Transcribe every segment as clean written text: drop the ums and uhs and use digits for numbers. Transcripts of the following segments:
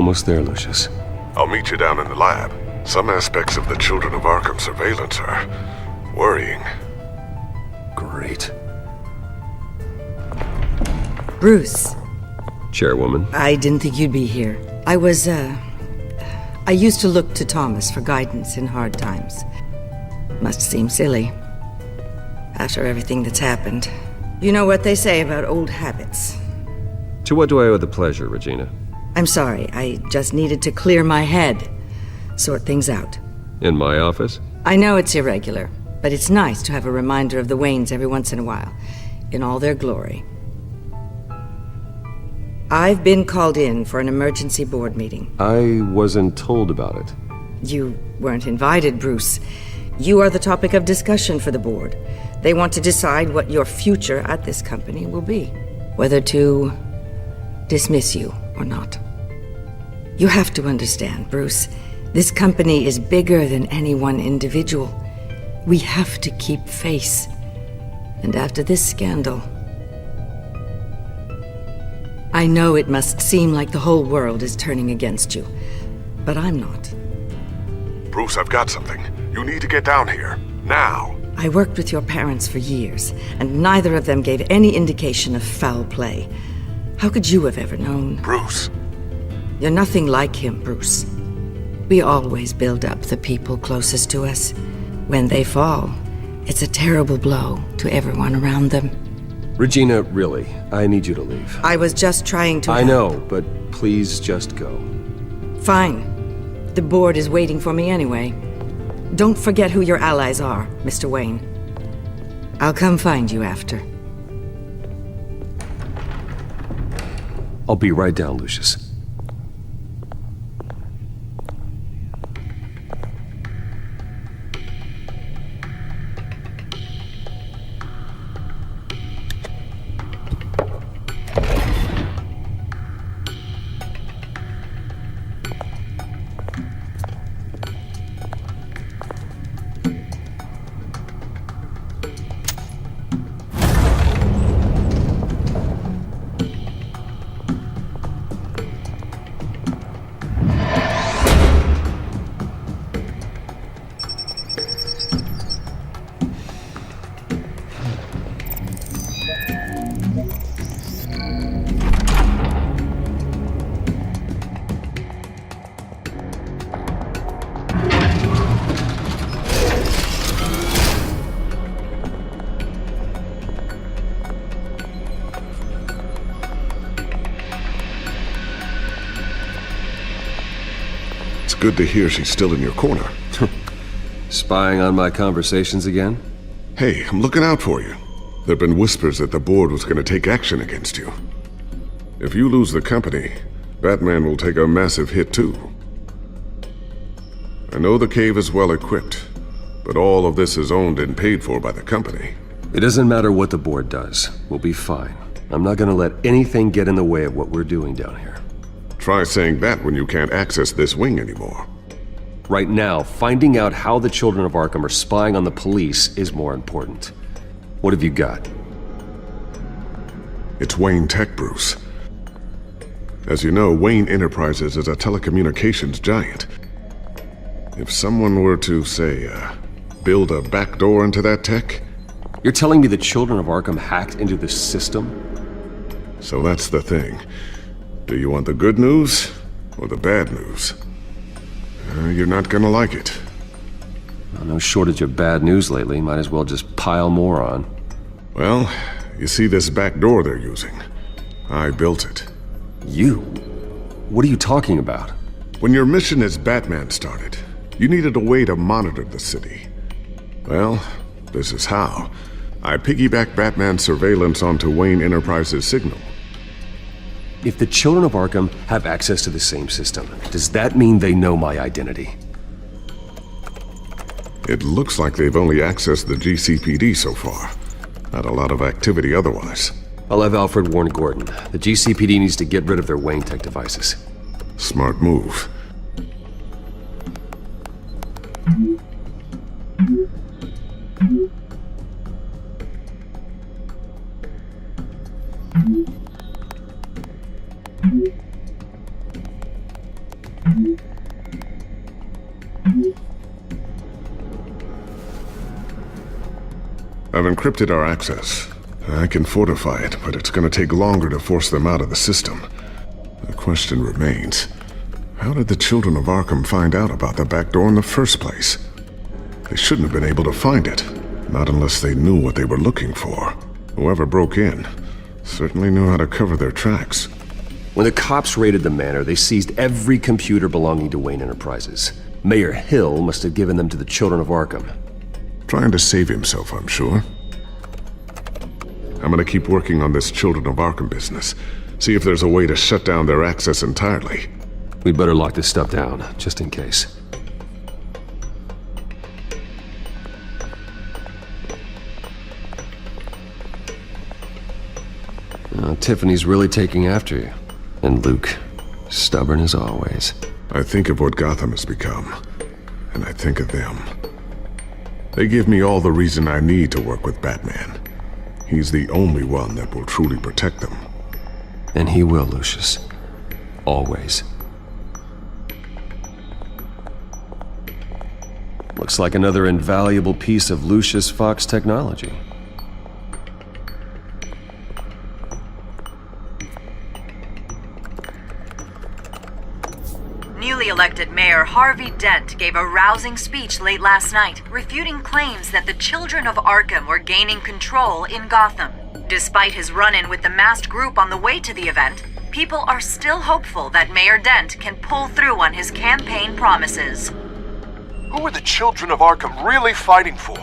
almost there, Lucius. I'll meet you down in the lab. Some aspects of the Children of Arkham surveillance are worrying. Great. Bruce. Chairwoman. I didn't think you'd be here. I used to look to Thomas for guidance in hard times. Must seem silly. After everything that's happened. You know what they say about old habits. To what do I owe the pleasure, Regina? I'm sorry, I just needed to clear my head. Sort things out. In my office? I know it's irregular, but it's nice to have a reminder of the Waynes every once in a while. In all their glory. I've been called in for an emergency board meeting. I wasn't told about it. You weren't invited, Bruce. You are the topic of discussion for the board. They want to decide what your future at this company will be. Whether to dismiss you or not. You have to understand, Bruce. This company is bigger than any one individual. We have to keep face. And after this scandal... I know it must seem like the whole world is turning against you, but I'm not. Bruce, I've got something. You need to get down here. Now. I worked with your parents for years, and neither of them gave any indication of foul play. How could you have ever known? Bruce. You're nothing like him, Bruce. We always build up the people closest to us. When they fall, it's a terrible blow to everyone around them. Regina, really, I need you to leave. I was just trying to... I know, but please just go. Fine. The board is waiting for me anyway. Don't forget who your allies are, Mr. Wayne. I'll come find you after. I'll be right down, Lucius. Good to hear she's still in your corner. Spying on my conversations again? Hey, I'm looking out for you. There've been whispers that the board was going to take action against you. If you lose the company, Batman will take a massive hit too. I know the cave is well equipped, but all of this is owned and paid for by the company. It doesn't matter what the board does. We'll be fine. I'm not gonna let anything get in the way of what we're doing down here. Try saying that when you can't access this wing anymore. Right now, finding out how the Children of Arkham are spying on the police is more important. What have you got? It's Wayne Tech, Bruce. As you know, Wayne Enterprises is a telecommunications giant. If someone were to, say, build a backdoor into that tech... You're telling me the Children of Arkham hacked into this system? So that's the thing. Do you want the good news or the bad news? You're not gonna like it. Well, no shortage of bad news lately. Might as well just pile more on. Well, you see this back door they're using? I built it. You? What are you talking about? When your mission as Batman started, you needed a way to monitor the city. Well, this is how. I piggybacked Batman's surveillance onto Wayne Enterprises' signal. If the Children of Arkham have access to the same system, does that mean they know my identity? It looks like they've only accessed the GCPD so far. Not a lot of activity otherwise. I'll have Alfred warn Gordon. The GCPD needs to get rid of their Wayne Tech devices. Smart move. I've encrypted our access. I can fortify it, but it's gonna take longer to force them out of the system. The question remains, how did the children of Arkham find out about the back door in the first place? They shouldn't have been able to find it, not unless they knew what they were looking for. Whoever broke in certainly knew how to cover their tracks. When the cops raided the manor, they seized every computer belonging to Wayne Enterprises. Mayor Hill must have given them to the children of Arkham. Trying to save himself, I'm sure. I'm gonna keep working on this Children of Arkham business. See if there's a way to shut down their access entirely. We'd better lock this stuff down, just in case. Tiffany's really taking after you. And Luke, stubborn as always. I think of what Gotham has become, and I think of them. They give me all the reason I need to work with Batman. He's the only one that will truly protect them. And he will, Lucius. Always. Looks like another invaluable piece of Lucius Fox technology. Newly elected Mayor Harvey Dent gave a rousing speech late last night, refuting claims that the children of Arkham were gaining control in Gotham. Despite his run-in with the masked group on the way to the event, people are still hopeful that Mayor Dent can pull through on his campaign promises. Who are the children of Arkham really fighting for?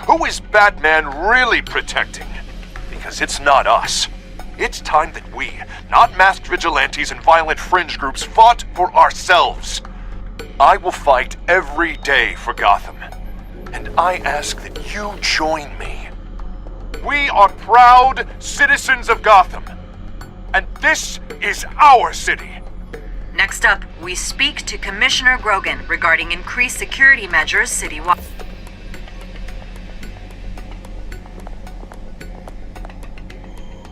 Who is Batman really protecting? Because it's not us. It's time that we, not masked vigilantes and violent fringe groups, fought for ourselves. I will fight every day for Gotham. And I ask that you join me. We are proud citizens of Gotham. And this is our city. Next up, we speak to Commissioner Grogan regarding increased security measures citywide.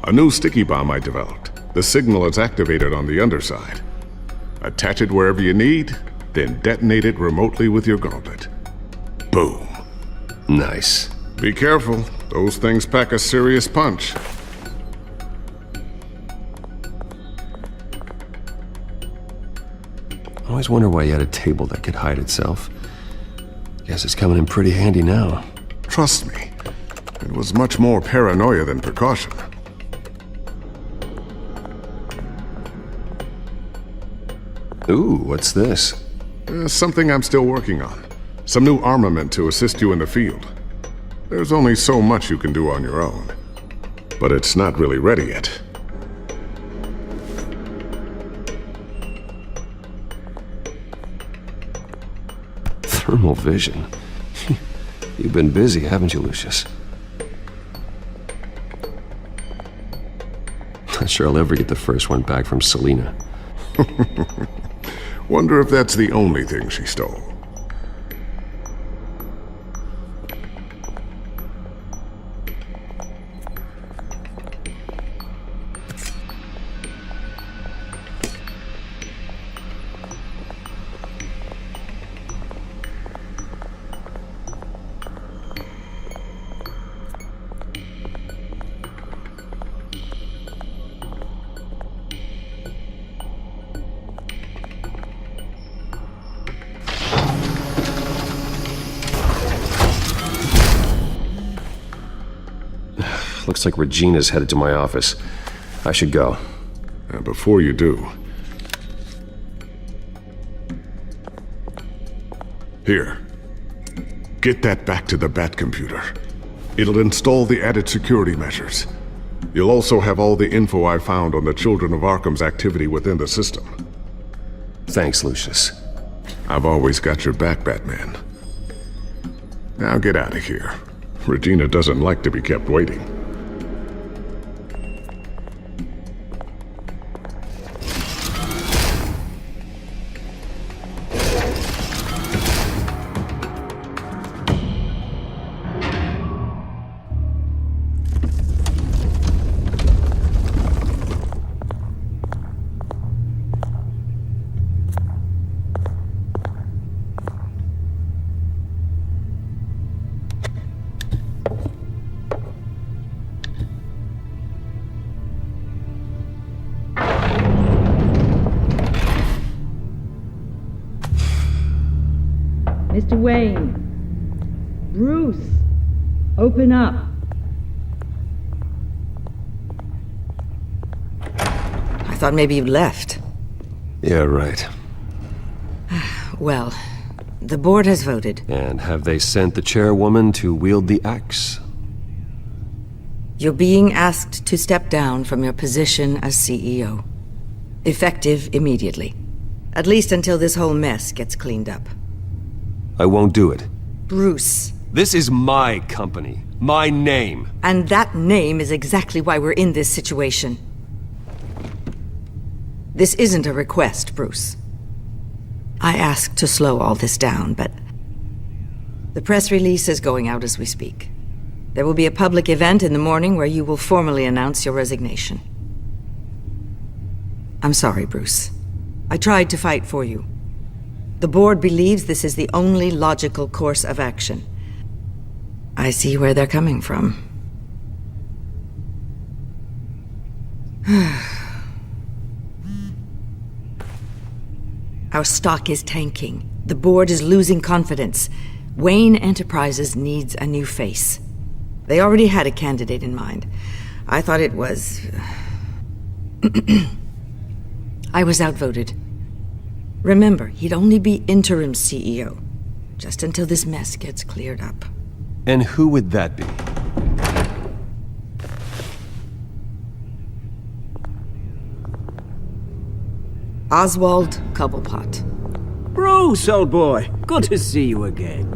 A new sticky bomb I developed. The signal is activated on the underside. Attach it wherever you need, then detonate it remotely with your gauntlet. Boom. Nice. Be careful. Those things pack a serious punch. I always wonder why you had a table that could hide itself. Guess it's coming in pretty handy now. Trust me, it was much more paranoia than precaution. Ooh, what's this? Something I'm still working on. Some new armament to assist you in the field. There's only so much you can do on your own. But it's not really ready yet. Thermal vision. You've been busy, haven't you, Lucius? Not sure I'll ever get the first one back from Selina. Wonder if that's the only thing she stole. Looks like Regina's headed to my office. I should go. And before you do... Here. Get that back to the Bat computer. It'll install the added security measures. You'll also have all the info I found on the Children of Arkham's activity within the system. Thanks, Lucius. I've always got your back, Batman. Now get out of here. Regina doesn't like to be kept waiting. Mr. Wayne. Bruce, open up. I thought maybe you left. Yeah, right. Well, the board has voted. And have they sent the chairwoman to wield the axe? You're being asked to step down from your position as CEO. Effective immediately. At least until this whole mess gets cleaned up. I won't do it. Bruce. This is my company. My name. And that name is exactly why we're in this situation. This isn't a request, Bruce. I asked to slow all this down, but the press release is going out as we speak. There will be a public event in the morning where you will formally announce your resignation. I'm sorry, Bruce. I tried to fight for you. The board believes this is the only logical course of action. I see where they're coming from. Our stock is tanking. The board is losing confidence. Wayne Enterprises needs a new face. They already had a candidate in mind. I thought it was... I was outvoted. Remember, he'd only be interim CEO, just until this mess gets cleared up. And who would that be? Oswald Cobblepot. Bruce, old boy. Good to see you again.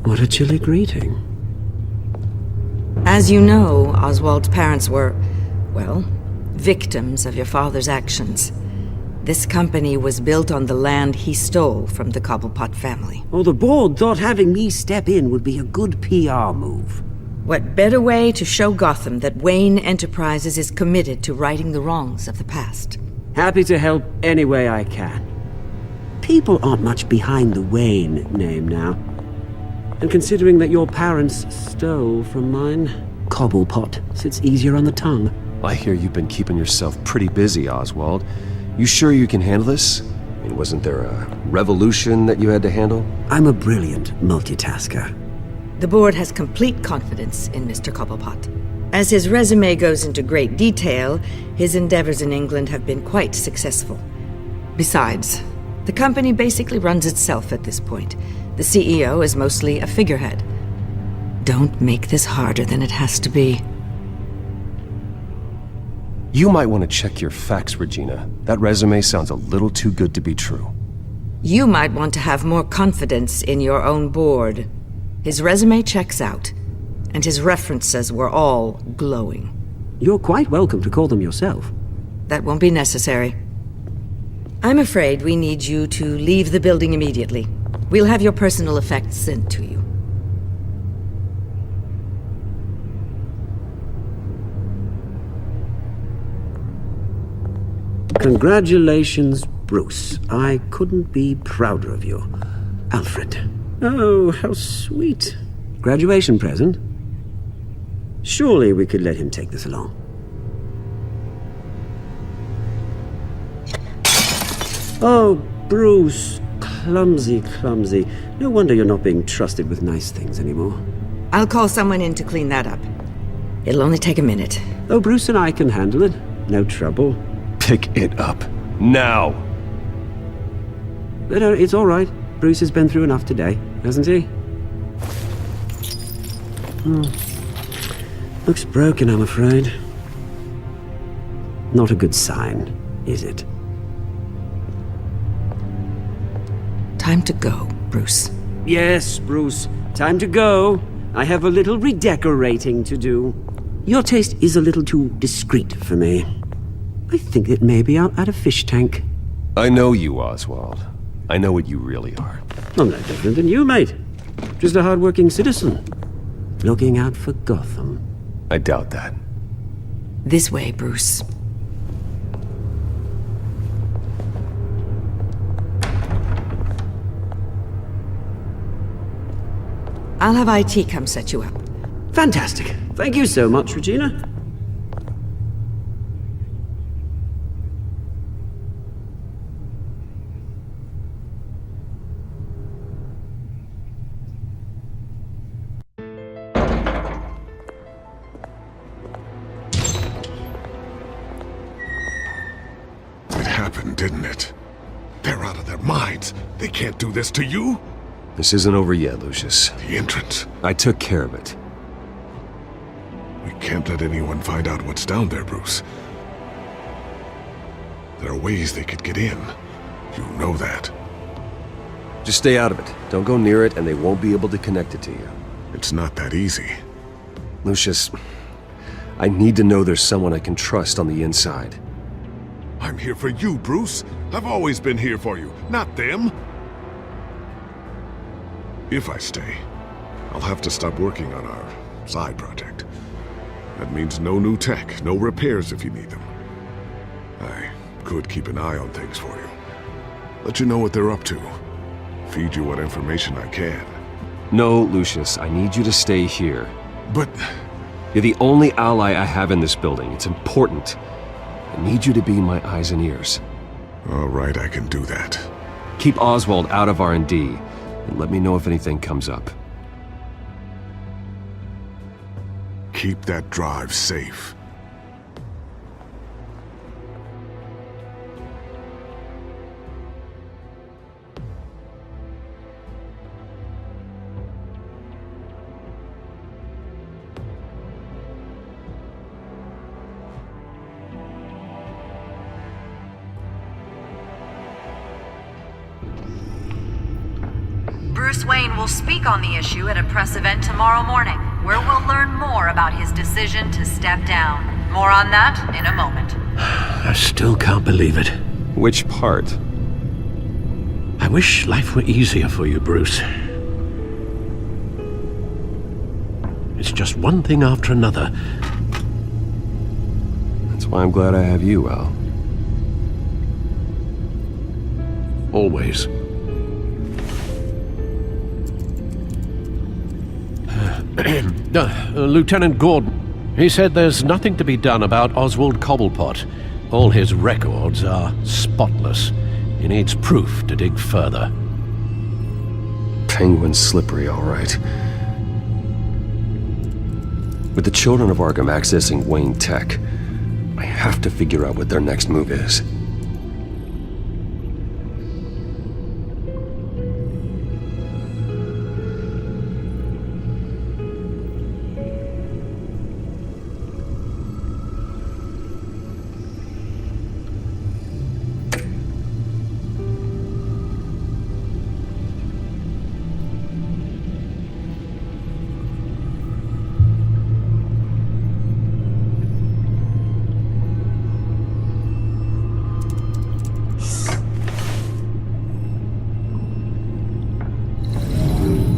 What a chilly greeting. As you know, Oswald's parents were, well, victims of your father's actions. This company was built on the land he stole from the Cobblepot family. Well, the board thought having me step in would be a good PR move. What better way to show Gotham that Wayne Enterprises is committed to righting the wrongs of the past? Happy to help any way I can. People aren't much behind the Wayne name now. And considering that your parents stole from mine, Cobblepot sits easier on the tongue. I hear you've been keeping yourself pretty busy, Oswald. You sure you can handle this? I mean, wasn't there a revolution that you had to handle? I'm a brilliant multitasker. The board has complete confidence in Mr. Cobblepot. As his resume goes into great detail, his endeavors in England have been quite successful. Besides, the company basically runs itself at this point. The CEO is mostly a figurehead. Don't make this harder than it has to be. You might want to check your facts, Regina. That resume sounds a little too good to be true. You might want to have more confidence in your own board. His resume checks out, and his references were all glowing. You're quite welcome to call them yourself. That won't be necessary. I'm afraid we need you to leave the building immediately. We'll have your personal effects sent to you. Congratulations, Bruce. I couldn't be prouder of you. Alfred. Oh, how sweet. Graduation present? Surely we could let him take this along. Oh, Bruce. Clumsy, clumsy. No wonder you're not being trusted with nice things anymore. I'll call someone in to clean that up. It'll only take a minute. Oh, Bruce and I can handle it. No trouble. Pick it up. Now! No, it's all right. Bruce has been through enough today, hasn't he? Looks broken, I'm afraid. Not a good sign, is it? Time to go, Bruce. Yes, Bruce. Time to go. I have a little redecorating to do. Your taste is a little too discreet for me. I think that maybe I'll add a fish tank. I know you, Oswald. I know what you really are. I'm no different than you, mate. Just a hard-working citizen. Looking out for Gotham. I doubt that. This way, Bruce. I'll have IT come set you up. Fantastic. Thank you so much, Regina. happened, didn't it? They're out of their minds. They can't do this to you. This isn't over yet, Lucius. The entrance. I took care of it. We can't let anyone find out what's down there, Bruce. There are ways they could get in. You know that. Just stay out of it. Don't go near it, and they won't be able to connect it to you. It's not that easy. Lucius, I need to know there's someone I can trust on the inside. I'm here for you, Bruce. I've always been here for you, not them. If I stay, I'll have to stop working on our side project. That means no new tech, no repairs if you need them. I could keep an eye on things for you. Let you know what they're up to. Feed you what information I can. No, Lucius, I need you to stay here. But You're the only ally I have in this building. It's important. I need you to be my eyes and ears. all right, I can do that. Keep Oswald out of R&D, and let me know if anything comes up. Keep that drive safe. Bruce Wayne will speak on the issue at a press event tomorrow morning, where we'll learn more about his decision to step down. More on that in a moment. I still can't believe it. Which part? I wish life were easier for you, Bruce. It's just one thing after another. That's why I'm glad I have you, Al. Always. Lieutenant Gordon, he said there's nothing to be done about Oswald Cobblepot. All his records are spotless. He needs proof to dig further. Penguin's slippery, all right. With the children of Arkham accessing Wayne Tech, I have to figure out what their next move is.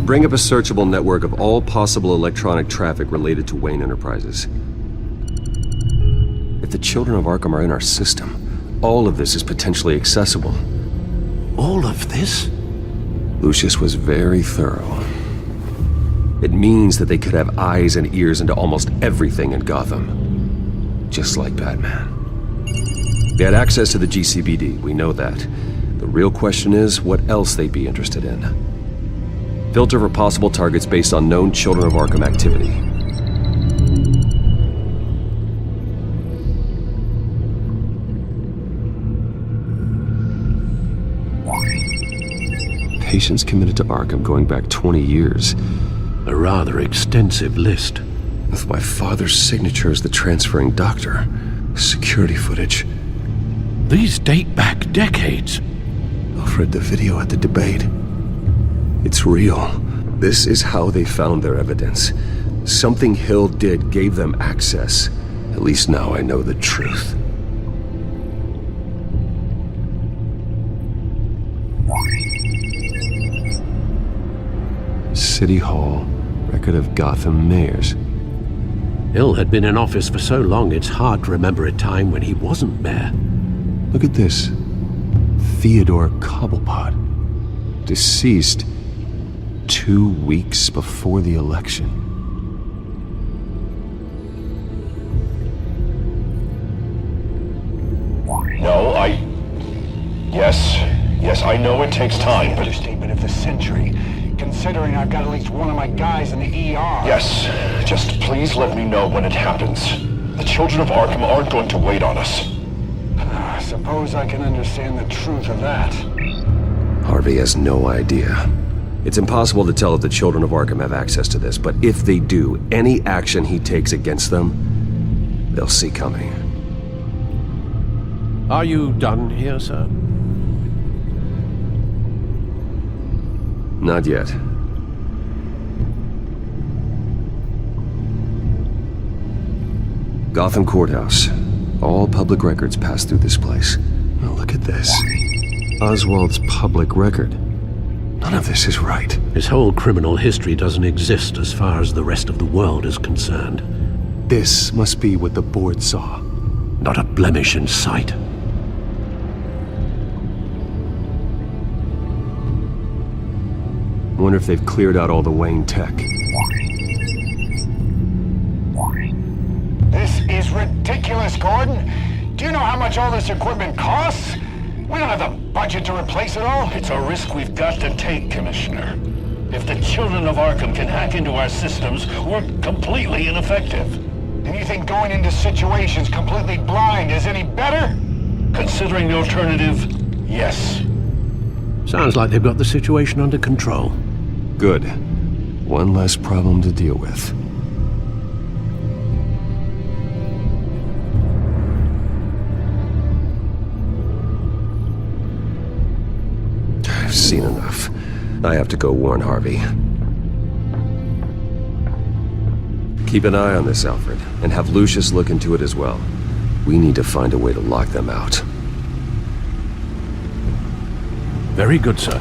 Bring up a searchable network of all possible electronic traffic related to Wayne Enterprises. If the children of Arkham are in our system, all of this is potentially accessible. All of this? Lucius was very thorough. It means that they could have eyes and ears into almost everything in Gotham. Just like Batman. They had access to the GCPD, we know that. The real question is what else they'd be interested in. Filter for possible targets based on known Children of Arkham activity. Patients committed to Arkham going back 20 years. A rather extensive list. With my father's signature as the transferring doctor. Security footage. These date back decades. I've read the video at the debate. It's real. This is how they found their evidence. Something Hill did gave them access. At least now I know the truth. City Hall, record of Gotham mayors. Hill had been in office for so long it's hard to remember a time when he wasn't mayor. Look at this. Theodore Cobblepot. Deceased 2 weeks before the election. No, Yes, I know it takes time, but... Understatement of the century, considering I've got at least one of my guys in the ER. Yes, just please let me know when it happens. The children of Arkham aren't going to wait on us. Suppose I can understand the truth of that. Harvey has no idea. It's impossible to tell if the children of Arkham have access to this, but if they do, any action he takes against them, they'll see coming. Are you done here, sir? Not yet. Gotham Courthouse. All public records pass through this place. Oh, look at this. Oswald's public record. None of this is right. His whole criminal history doesn't exist as far as the rest of the world is concerned. This must be what the board saw. Not a blemish in sight. Wonder if they've cleared out all the Wayne tech. This is ridiculous, Gordon. Do you know how much all this equipment costs? We don't have the budget to replace it all. It's a risk we've got to take, Commissioner. If the children of Arkham can hack into our systems, we're completely ineffective. And you think going into situations completely blind is any better? Considering the alternative, yes. Sounds like they've got the situation under control. Good. One less problem to deal with. I've seen enough. I have to go warn Harvey. Keep an eye on this, Alfred, and have Lucius look into it as well. We need to find a way to lock them out. Very good, sir.